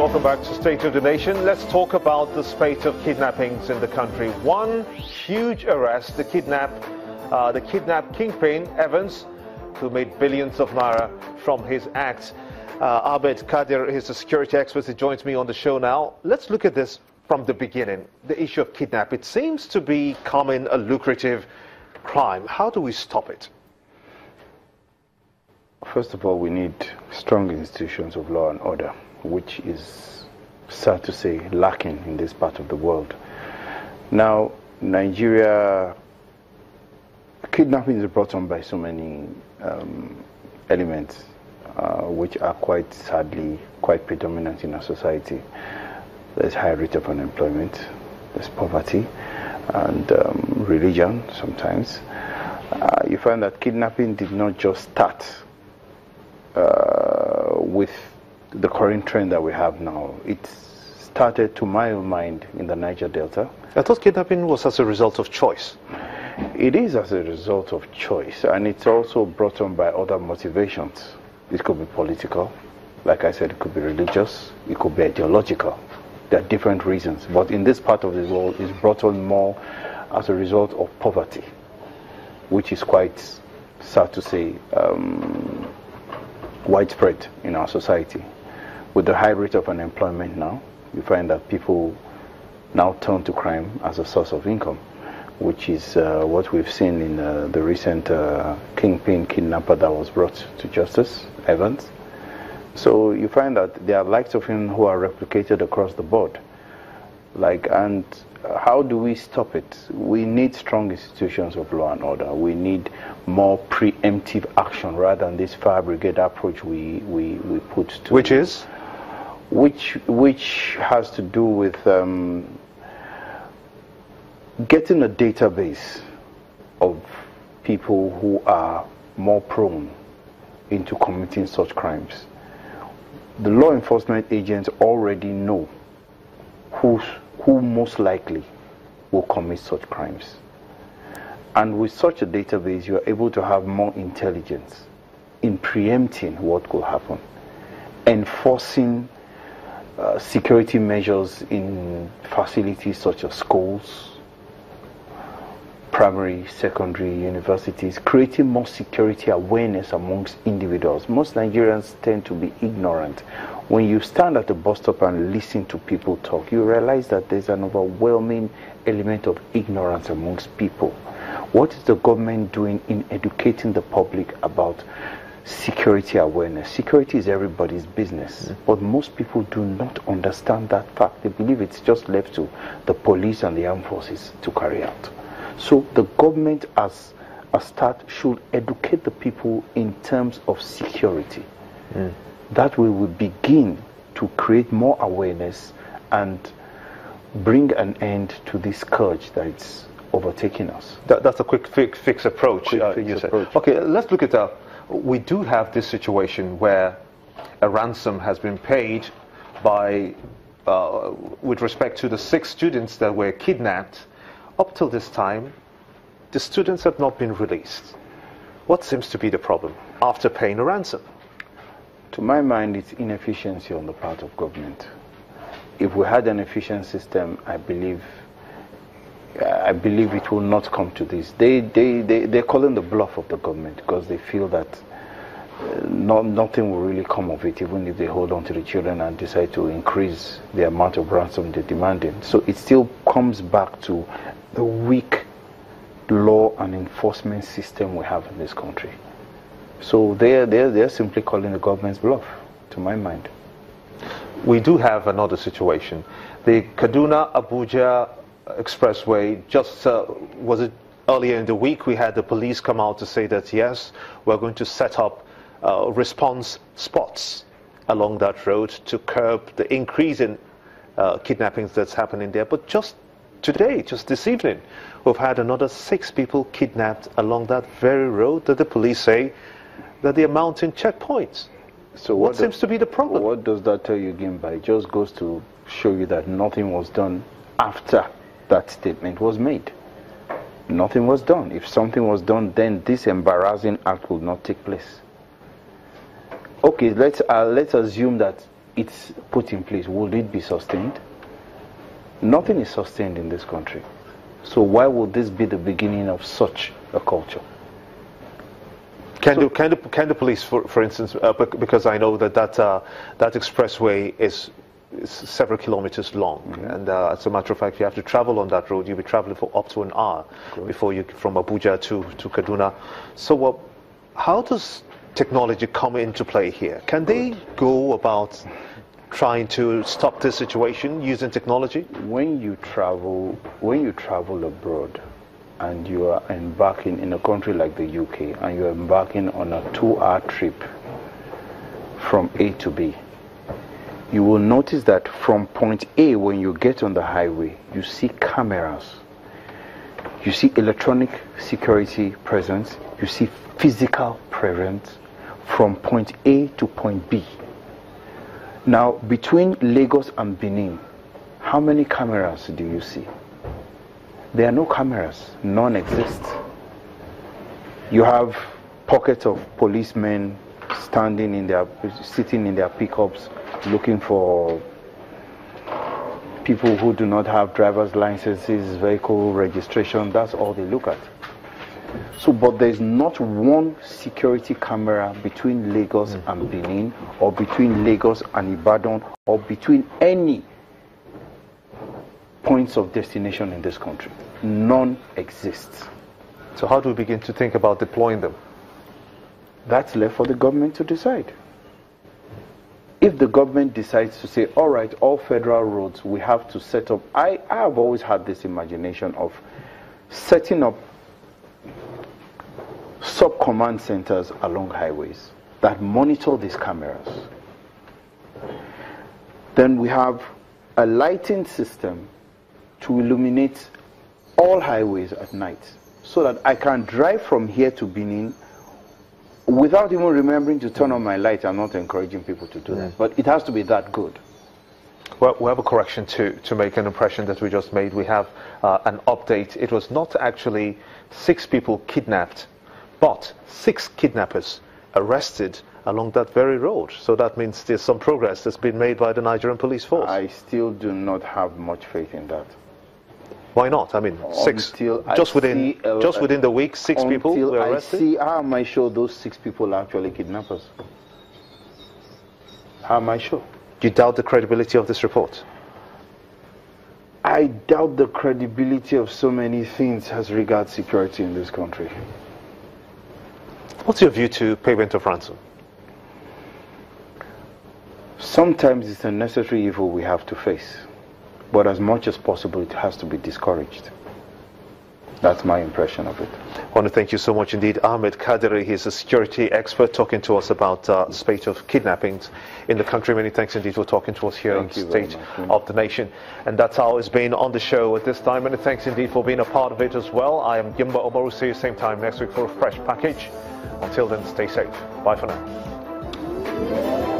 welcome back to State of the Nation. Let's talk about the spate of kidnappings in the country. One huge arrest, the kidnapped kingpin, Evans, who made billions of naira from his act. Abed Kadir is a security expert. He joins me on the show now. Let's look at this from the beginning. The issue of kidnap. It seems to be becoming a lucrative crime. How do we stop it? First of all, we need strong institutions of law and order, which is, sad to say, lacking in this part of the world. Now, Nigeria, kidnapping is brought on by so many elements, which are quite sadly quite predominant in our society. There's high rate of unemployment, there's poverty, and religion sometimes. You find that kidnapping did not just start with the current trend that we have now. It started, to my mind, in the Niger Delta. I thought kidnapping was as a result of choice. It is as a result of choice, and it's also brought on by other motivations. It could be political, like I said, it could be religious, it could be ideological. There are different reasons, but in this part of the world, it's brought on more as a result of poverty, which is quite sad to say, widespread in our society. With the high rate of unemployment now, you find that people now turn to crime as a source of income, which is what we've seen in the recent kingpin kidnapper that was brought to justice, Evans. So you find that there are likes of him who are replicated across the board. And how do we stop it? We need strong institutions of law and order. We need more preemptive action rather than this fire brigade approach we put to. Which is? Which has to do with getting a database of people who are more prone into committing such crimes. The law enforcement agents already know who most likely will commit such crimes. And with such a database, you are able to have more intelligence in preempting what could happen, enforcing security measures in facilities such as schools, primary, secondary, universities, creating more security awareness amongst individuals. Most Nigerians tend to be ignorant. When you stand at the bus stop and listen to people talk, you realize that there's an overwhelming element of ignorance amongst people. What is the government doing in educating the public about security awareness? Security is everybody's business, but most people do not understand that fact. They believe it's just left to the police and the armed forces to carry out. So the government as a start should educate the people in terms of security. That way we begin to create more awareness and bring an end to this scourge that's overtaking us. That's a quick fix approach. Okay, let's look at that. We do have this situation where a ransom has been paid by, with respect to the 6 students that were kidnapped. Up till this time, the students have not been released. What seems to be the problem after paying a ransom? To my mind, it's inefficiency on the part of government. If we had an efficient system, I believe it will not come to this. They're calling the bluff of the government because they feel that nothing will really come of it, even if they hold on to the children and decide to increase the amount of ransom they're demanding. So it still comes back to the weak law and enforcement system we have in this country. So they're simply calling the government's bluff, to my mind. We do have another situation. The Kaduna-Abuja Expressway, just was it earlier in the week, we had the police come out to say that yes, we're going to set up response spots along that road to curb the increase in kidnappings that's happening there. But just today, just this evening, we've had another 6 people kidnapped along that very road that the police say that they are mounting checkpoints. So what seems to be the problem? What does that tell you again? It just goes to show you that nothing was done after that statement was made. Nothing was done. If something was done, then this embarrassing act would not take place. Okay, let's assume that it's put in place, will it be sustained? Nothing is sustained in this country. So why would this be the beginning of such a culture? Can the police, for instance, because I know that that expressway is several kilometers long, and as a matter of fact, you have to travel on that road. You'll be traveling for up to an hour before you from Abuja to Kaduna. So, how does technology come into play here? Can they go about trying to stop this situation using technology? When you travel abroad, and you are embarking in a country like the UK, and you're embarking on a 2-hour trip from A to B, you will notice that from point A, when you get on the highway, you see cameras, you see electronic security presence, you see physical presence from point A to point B. Now, between Lagos and Benin, how many cameras do you see? There are no cameras, none exist. You have pockets of policemen sitting in their pickups, looking for people who do not have driver's licenses, vehicle registration. That's all they look at. So, but there's not one security camera between Lagos and Benin, or between Lagos and Ibadan, or between any points of destination in this country. None exists. So how do we begin to think about deploying them? That's left for the government to decide. If the government decides to say, all right, all federal roads, we have to set up, I have always had this imagination of setting up sub-command centers along highways that monitor these cameras. Then we have a lighting system to illuminate all highways at night, so that I can drive from here to Benin without even remembering to turn on my light. I'm not encouraging people to do that, but it has to be that good. Well, we have a correction to make an impression that we just made. We have an update. It was not actually 6 people kidnapped, but 6 kidnappers arrested along that very road. So that means there's some progress that's been made by the Nigerian police force. I still do not have much faith in that. Why not? I mean, 6 just within the week, 6 people were arrested. How am I sure those 6 people are actually kidnappers? How am I sure? Do you doubt the credibility of this report? I doubt the credibility of so many things as regards security in this country. What's your view to payment of ransom? Sometimes it's a necessary evil we have to face, but as much as possible it has to be discouraged. That's my impression of it. I want to thank you so much indeed. Ahmed Kadiri, he's a security expert, talking to us about the spate of kidnappings in the country. Many thanks indeed for talking to us here on State of the Nation. And that's how it's been on the show at this time. Many thanks indeed for being a part of it as well. I am Gimba Omaru. See you same time next week for a fresh package. Until then, stay safe. Bye for now.